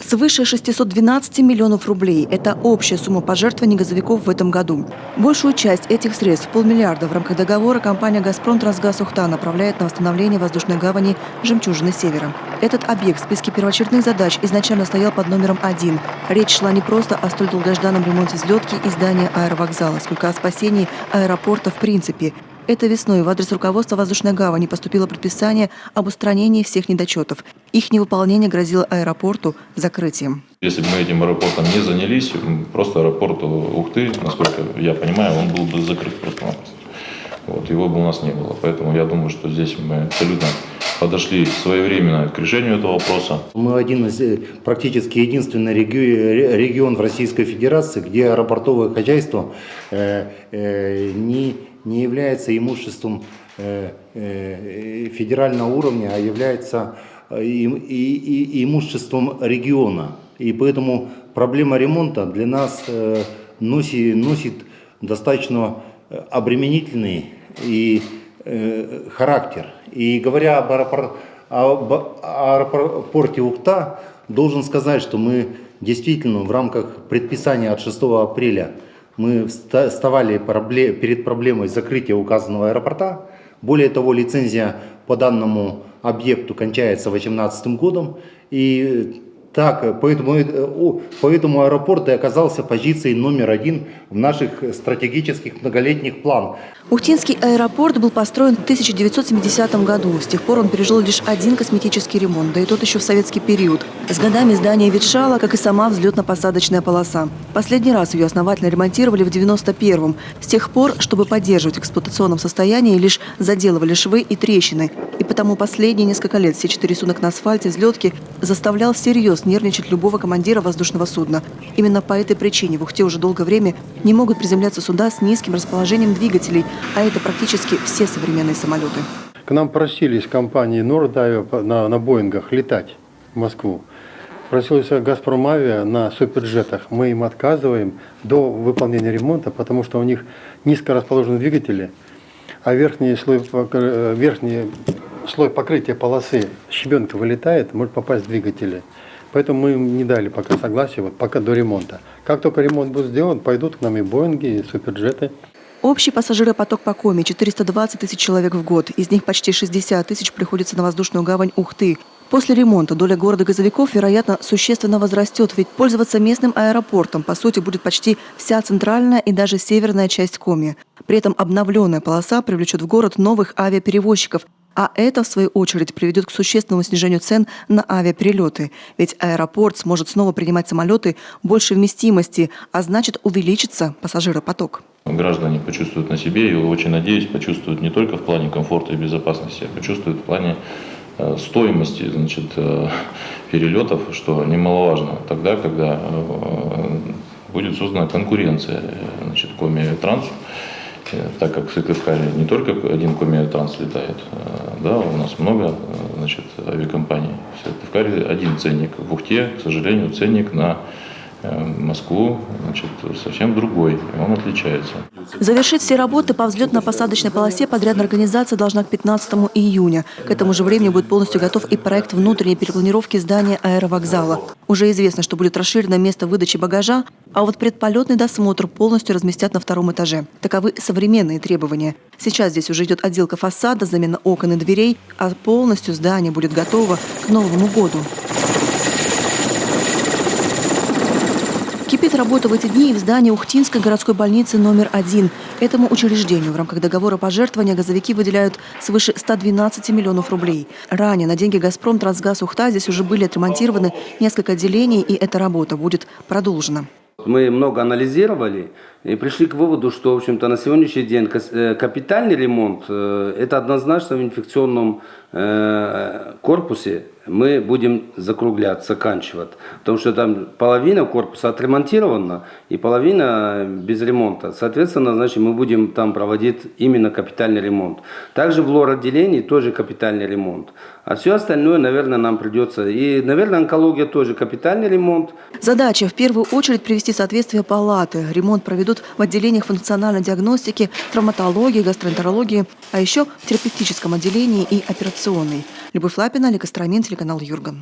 Свыше 612 миллионов рублей – это общая сумма пожертвований газовиков в этом году. Большую часть этих средств, $500 миллиарда, в рамках договора компания «Газпром Трансгаз Ухта» направляет на восстановление воздушной гавани «Жемчужины Севера». Этот объект в списке первоочередных задач изначально стоял под номером 1. Речь шла не просто о столь долгожданном ремонте взлетки и здания аэровокзала, сколько о спасении аэропорта в принципе. Этой весной в адрес руководства воздушной гавани поступило предписание об устранении всех недочетов. Их невыполнение грозило аэропорту закрытием. Если бы мы этим аэропортом не занялись, просто аэропорт Ухты, насколько я понимаю, он был бы закрыт просто-напросто. Его бы у нас не было. Поэтому я думаю, что здесь мы абсолютно подошли своевременно к решению этого вопроса. Мы один из практически единственный регион в Российской Федерации, где аэропортовое хозяйство не является имуществом федерального уровня, а является имуществом региона. И поэтому проблема ремонта для нас носит достаточно обременительный характер. И говоря об аэропорте Ухта, должен сказать, что мы действительно в рамках предписания от 6 апреля мы вставали перед проблемой закрытия указанного аэропорта. Более того, лицензия по данному объекту кончается 2018 годом. И так, поэтому аэропорт и оказался позицией номер 1 в наших стратегических многолетних планах. Ухтинский аэропорт был построен в 1970 году. С тех пор он пережил лишь один косметический ремонт, да и тот еще в советский период. С годами здание ветшало, как и сама взлетно-посадочная полоса. Последний раз ее основательно ремонтировали в 1991-м. С тех пор, чтобы поддерживать в эксплуатационном состоянии, лишь заделывали швы и трещины. И потому последние несколько лет все 4 суток на асфальте взлетки заставлял всерьез нервничать любого командира воздушного судна. Именно по этой причине в Ухте уже долгое время не могут приземляться суда с низким расположением двигателей, а это практически все современные самолеты. К нам просились компании Нордавиа на Боингах летать в Москву. Просилась Газпром Авиа на суперджетах. Мы им отказываем до выполнения ремонта, потому что у них низко расположены двигатели, а верхний слой покрытия полосы щебенка вылетает, может попасть в двигатели. Поэтому мы им не дали пока согласия, пока до ремонта. Как только ремонт будет сделан, пойдут к нам и Боинги, и суперджеты. Общий пассажиропоток по Коми – 420 тысяч человек в год. Из них почти 60 тысяч приходится на воздушную гавань Ухты. После ремонта доля города-газовиков, вероятно, существенно возрастет, ведь пользоваться местным аэропортом, по сути, будет почти вся центральная и даже северная часть Коми. При этом обновленная полоса привлечет в город новых авиаперевозчиков, а это, в свою очередь, приведет к существенному снижению цен на авиаперелеты. Ведь аэропорт сможет снова принимать самолеты большей вместимости, а значит, увеличится пассажиропоток. Граждане почувствуют на себе и, очень надеюсь, почувствуют не только в плане комфорта и безопасности, а почувствуют в плане стоимости, перелетов, что немаловажно тогда, когда будет создана конкуренция, Коми-Трансу. Так как в Сыктывкаре не только один Коми-Транс летает, у нас много авиакомпаний. В Сыктывкаре один ценник. В Ухте, к сожалению, ценник на Москву совсем другой, и он отличается. Завершить все работы по взлетно-посадочной полосе подрядная организация должна к 15 июня. К этому же времени будет полностью готов и проект внутренней перепланировки здания аэровокзала. Уже известно, что будет расширено место выдачи багажа, а вот предполетный досмотр полностью разместят на 2-м этаже. Таковы современные требования. Сейчас здесь уже идет отделка фасада, замена окон и дверей, а полностью здание будет готово к Новому году. Кипит работа в эти дни и в здании Ухтинской городской больницы номер 1. Этому учреждению в рамках договора пожертвования газовики выделяют свыше 112 миллионов рублей. Ранее на деньги «Газпром Трансгаз Ухта» здесь уже были отремонтированы несколько отделений, и эта работа будет продолжена. Мы много анализировали и пришли к выводу, что, в общем-то, на сегодняшний день капитальный ремонт – это однозначно в инфекционном корпусе мы будем заканчивать. Потому что там половина корпуса отремонтирована и половина без ремонта. Соответственно, мы будем там проводить именно капитальный ремонт. Также в лор-отделении тоже капитальный ремонт. А все остальное, наверное, нам придется. И, наверное, онкология тоже капитальный ремонт. Задача в первую очередь привести в соответствие палаты. Ремонт проведут в отделениях функциональной диагностики, травматологии, гастроэнтерологии, а еще в терапевтическом отделении и операционной. Любовь Лапина, Олег Остромин, телеканал Юрган.